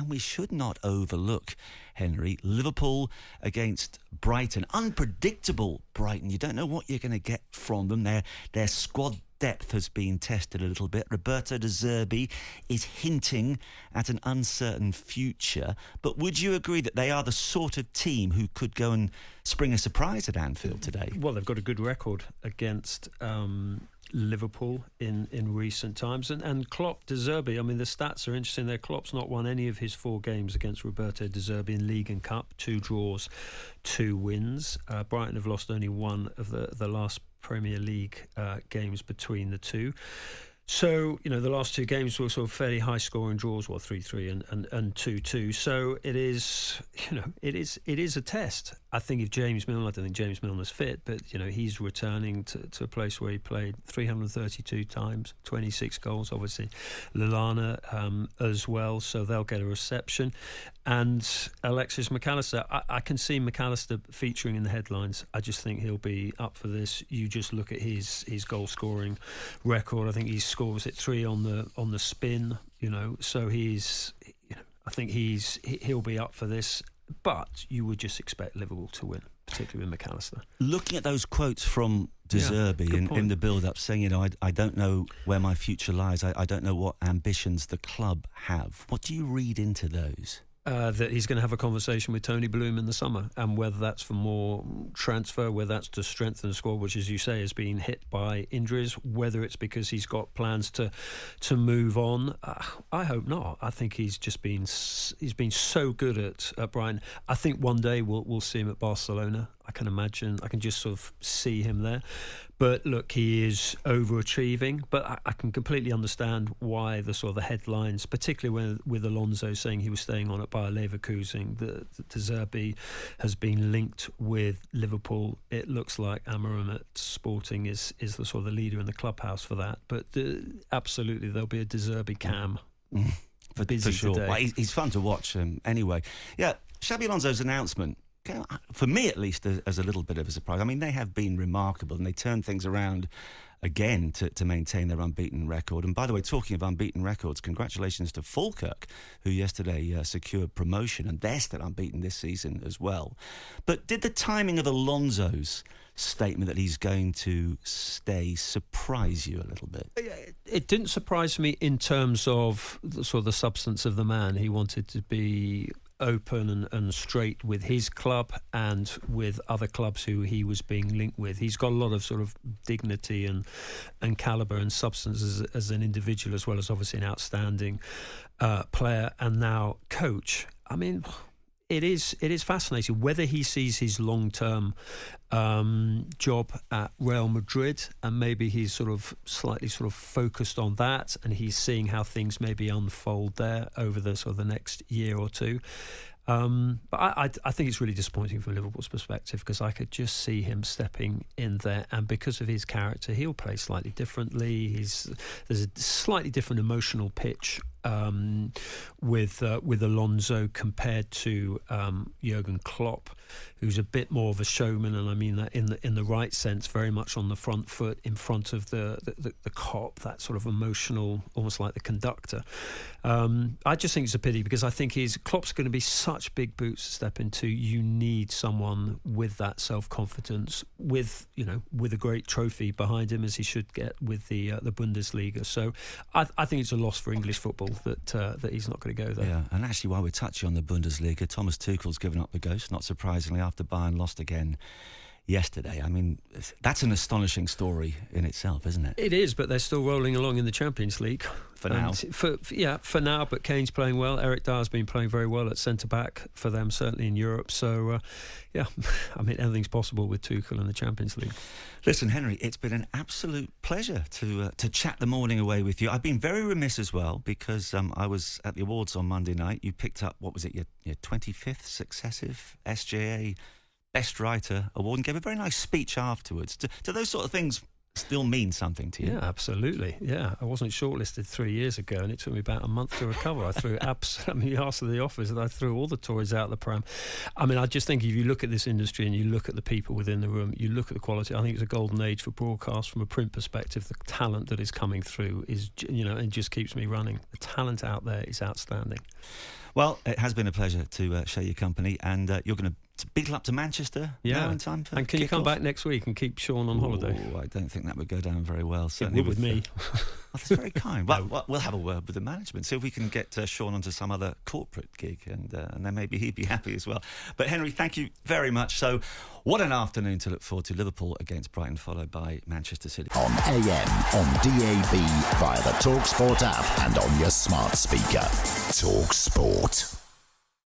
and we should not overlook, Henry, Liverpool against Brighton. Unpredictable Brighton. You don't know what you're going to get from them. Their squad depth has been tested a little bit. Roberto De Zerbi is hinting at an uncertain future. But would you agree that they are the sort of team who could go and spring a surprise at Anfield today? Well, they've got a good record against Liverpool in recent times. And Klopp, De Zerbi, I mean, the stats are interesting there. Klopp's not won any of his 4 games against Roberto De Zerbi in League and Cup. 2 draws, 2 wins. Brighton have lost only 1 of the last Premier League games between the two. So, you know, the last 2 games were sort of fairly high scoring draws, 3-3 and 2-2. So it is, you know, it is a test. I think if James Milner, I don't think James Milner's fit, but, you know, he's returning to a place where he played 332 times, 26 goals, obviously. Lallana as well, so they'll get a reception. And Alexis McAllister, I can see McAllister featuring in the headlines. I just think he'll be up for this. You just look at his goal scoring record. I think he scores 3 on the spin, you know, so he's, you know, I think he'll be up for this. But you would just expect Liverpool to win, particularly with McAllister. Looking at those quotes from De Zerbi in the build-up, saying, you know, I don't know where my future lies. I don't know what ambitions the club have. What do you read into those? That he's going to have a conversation with Tony Bloom in the summer, and whether that's for more transfer, whether that's to strengthen the squad, which, as you say, has been hit by injuries, whether it's because he's got plans to move on. I hope not. I think he's been so good at Brighton. I think one day we'll see him at Barcelona. I can imagine. I can just sort of see him there. But look, he is overachieving. But I can completely understand why the sort of the headlines, particularly with Alonso saying he was staying on at Bayer Leverkusen, that De Zerbi has been linked with Liverpool. It looks like Amarim at Sporting is the sort of the leader in the clubhouse for that. But absolutely, there'll be a De Zerbi cam. For sure. Well, he's fun to watch anyway. Yeah, Xabi Alonso's announcement, for me at least, as a little bit of a surprise. I mean, they have been remarkable, and they turned things around again to maintain their unbeaten record. And by the way, talking of unbeaten records, congratulations to Falkirk, who yesterday secured promotion, and they're still unbeaten this season as well. But did the timing of Alonso's statement that he's going to stay surprise you a little bit? It didn't surprise me in terms of the substance of the man. He wanted to be open and straight with his club and with other clubs who he was being linked with. He's got a lot of sort of dignity and calibre and substance as an individual, as well as obviously an outstanding player and now coach. I mean, it is fascinating whether he sees his long-term job at Real Madrid, and maybe he's slightly focused on that, and he's seeing how things maybe unfold there over the next year or two. But I think it's really disappointing from Liverpool's perspective, because I could just see him stepping in there, and because of his character, he'll play slightly differently. There's a slightly different emotional pitch with Alonso compared to Jurgen Klopp, who's a bit more of a showman, and I mean that in the right sense, very much on the front foot in front of the cop, that sort of emotional, almost like the conductor. I just think it's a pity, because I think Klopp's going to be such big boots to step into. You need someone with that self-confidence, with a great trophy behind him, as he should get with the Bundesliga. So I think it's a loss for English football that he's not going to go there. Yeah, and actually, while we're touching on the Bundesliga, Thomas Tuchel's given up the ghost, not surprisingly, after Bayern lost again yesterday. I mean, that's an astonishing story in itself, isn't it? It is, but they're still rolling along in the Champions League. For now. For now, but Kane's playing well. Eric Dyer's been playing very well at centre-back for them, certainly in Europe. So, I mean, anything's possible with Tuchel in the Champions League. Listen, Henry, it's been an absolute pleasure to chat the morning away with you. I've been very remiss as well, because I was at the awards on Monday night. You picked up, what was it, your 25th successive SJA Best Writer Award, and gave a very nice speech afterwards. Do those sort of things still mean something to you? Yeah, absolutely. Yeah, I wasn't shortlisted 3 years ago, and it took me about a month to recover. I threw you asked the office, and I threw all the toys out the pram. I mean, I just think if you look at this industry and you look at the people within the room, you look at the quality, I think it's a golden age for broadcast from a print perspective. The talent that is coming through is, it just keeps me running. The talent out there is outstanding. Well, it has been a pleasure to share your company, and you're going to beetle up to Manchester now in time for And can you come back next week and keep Sean on holiday? Oh, I don't think that would go down very well. Certainly with me. Oh, that's very kind. Well, we'll have a word with the management, see if we can get Sean onto some other corporate gig, and then maybe he'd be happy as well. But Henry, thank you very much. So, what an afternoon to look forward to. Liverpool against Brighton, followed by Manchester City. On AM, on DAB, via the talkSPORT app and on your smart speaker. talkSPORT.